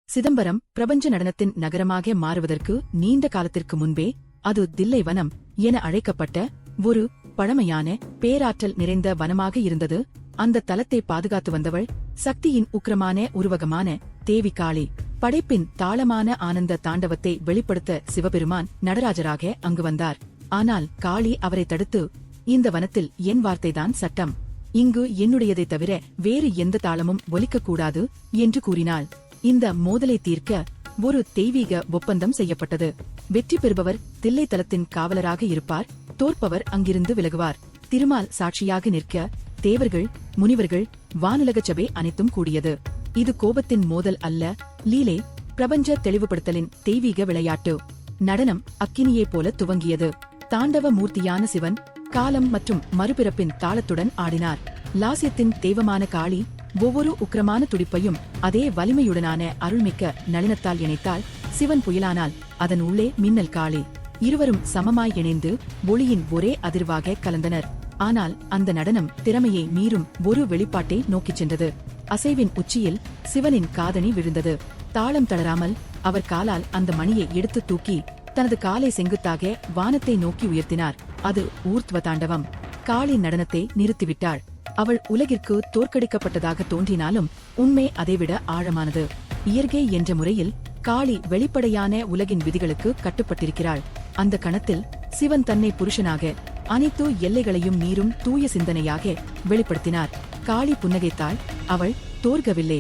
சிதம்பரம் பிரபஞ்ச நடனத்தின் நகரமாக மாறுவதற்கு நீண்ட காலத்திற்கு முன்பே அது தில்லை வனம் என அழைக்கப்பட்ட ஒரு பழமையான பேராற்றல் நிறைந்த வனமாக இருந்தது. அந்த தலத்தை பாதுகாத்து வந்தவள் சக்தியின் உக்கிரமான உருவகமான தேவி காளி. படைப்பின் தாளமான ஆனந்த தாண்டவத்தை வெளிப்படுத்த சிவபெருமான் நடராஜராக அங்கு வந்தார். ஆனால் காளி அவரை தடுத்து, இந்த வனத்தில் என் வார்த்தைதான் சட்டம், இங்கு என்னுடையதை தவிர வேறு எந்த தாளமும் ஒலிக்கக்கூடாது என்று கூறினாள். இந்த மோதலை தீர்க்க ஒரு தெய்வீக ஒப்பந்தம் செய்யப்பட்டது. வெற்றி பெறுபவர் தில்லை தலத்தின் காவலராக இருப்பார், தோற்பவர் அங்கிருந்து விலகுவார். திருமால் சாட்சியாக நிற்க தேவர்கள், முனிவர்கள், வானுலக சபை அனைத்தும் கூடியது. இது கோபத்தின் மோதல் அல்ல, லீலை, பிரபஞ்ச தெளிவுபடுத்தலின் தெய்வீக விளையாட்டு. நடனம் அக்கினியைப் போல துவங்கியது. தாண்டவ மூர்த்தியான சிவன் காலம் மற்றும் மறுபிறப்பின் தாளத்துடன் ஆடினார். லாசியத்தின் தெய்வமான காளி ஒவ்வொரு உக்கிரமான துடிப்பையும் அதே வலிமையுடனான அருள்மிக்க நளினத்தால் இணைத்தால். சிவன் புயலானால் அதன் உள்ளே மின்னல் காளி. இருவரும் சமமாய் இணைந்து ஒளியின் ஒரே அதிர்வாக கலந்தனர். ஆனால் அந்த நடனம் திறமையை மீறும் ஒரு வெளிப்பாட்டை நோக்கிச் சென்றது. அசைவின் உச்சியில் சிவனின் காதணி விழுந்தது. தாளம் தளராமல் அவர் காலால் அந்த மணியை எடுத்து தூக்கி தனது காலை செங்குத்தாக வானத்தை நோக்கி உயர்த்தினார். அது ஊர்த்வ தாண்டவம். காளி நடனத்தை நிறுத்திவிட்டாள். அவள் உலகிற்கு தோற்கடிக்கப்பட்டதாக தோன்றினாலும் உண்மை அதைவிட ஆழமானது. இயற்கை என்ற முறையில் காளி வெளிப்படையான உலகின் விதிகளுக்கு கட்டுப்பட்டிருக்கிறாள். அந்த கணத்தில் சிவன் தன்னை புருஷனாக, அனைத்து எல்லைகளையும் மீறும் தூய சிந்தனையாக வெளிப்படுத்தினார். காளி புன்னகைத்தாள். அவள் தோற்கவில்லை,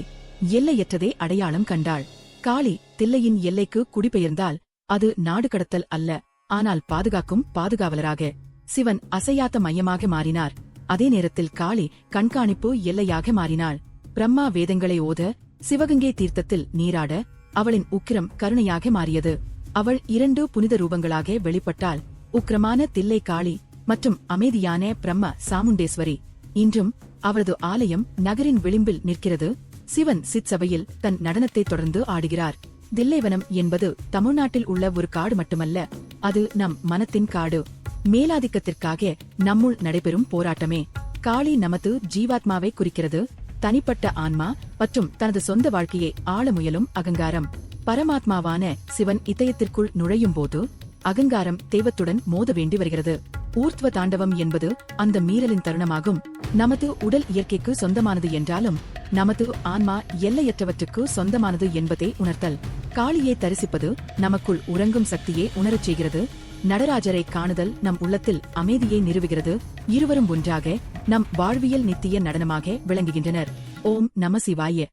எல்லையற்றதை அடையாளம் கண்டாள். காளி தில்லையின் எல்லைக்கு குடிபெயர்ந்தால் அது நாடு கடத்தல் அல்ல, ஆனால் பாதுகாக்கும் பாதுகாவலராக. சிவன் அசையாத மையமாக மாறினார். அதே நேரத்தில் காளி கண்காணிப்பு எல்லையாக மாறினாள். பிரம்மா வேதங்களை ஓத, சிவகங்கை தீர்த்தத்தில் நீராட அவளின் உக்கிரம் கருணையாக மாறியது. அவள் இரண்டு புனித ரூபங்களாக வெளிப்பட்டாள், உக்கிரமான தில்லை காளி மற்றும் அமைதியான பிரம்ம சாமுண்டேஸ்வரி. இன்றும் அவரது ஆலயம் நகரின் விளிம்பில் நிற்கிறது. சிவன் சித் சபையில் தன் நடனத்தை தொடர்ந்து ஆடுகிறார். தில்லைவனம் என்பது தமிழ்நாட்டில் உள்ள ஒரு காடு மட்டுமல்ல, அது நம் மனத்தின் காடு. மேலாதிக்கத்திற்காக நம்முள் நடைபெறும் போராட்டமே. காளி நமது ஜீவாத்மாவை குறிக்கிறது, தனிப்பட்ட ஆன்மா மற்றும் தனது சொந்த வாழ்க்கையை ஆள முயலும் அகங்காரம். பரமாத்மாவான சிவன் இதயத்திற்குள் நுழையும் போது அகங்காரம் தெய்வத்துடன் மோத வேண்டி வருகிறது. ஊர்த்வ தாண்டவம் என்பது அந்த மீறலின் தருணமாகும். நமது உடல் இயற்கைக்கு சொந்தமானது என்றாலும் நமது ஆன்மா எல்லையற்றவற்றுக்கு சொந்தமானது என்பதை உணர்த்தல். காளியை தரிசிப்பது நமக்குள் உறங்கும் சக்தியை உணரச் செய்கிறது. நடராஜரை காணுதல் நம் உள்ளத்தில் அமைதியை நிறுவுகிறது. இருவரும் ஒன்றாக நம் வாழ்வியல் நித்திய நடனமாக விளங்குகின்றனர். ஓம் நம சிவாய.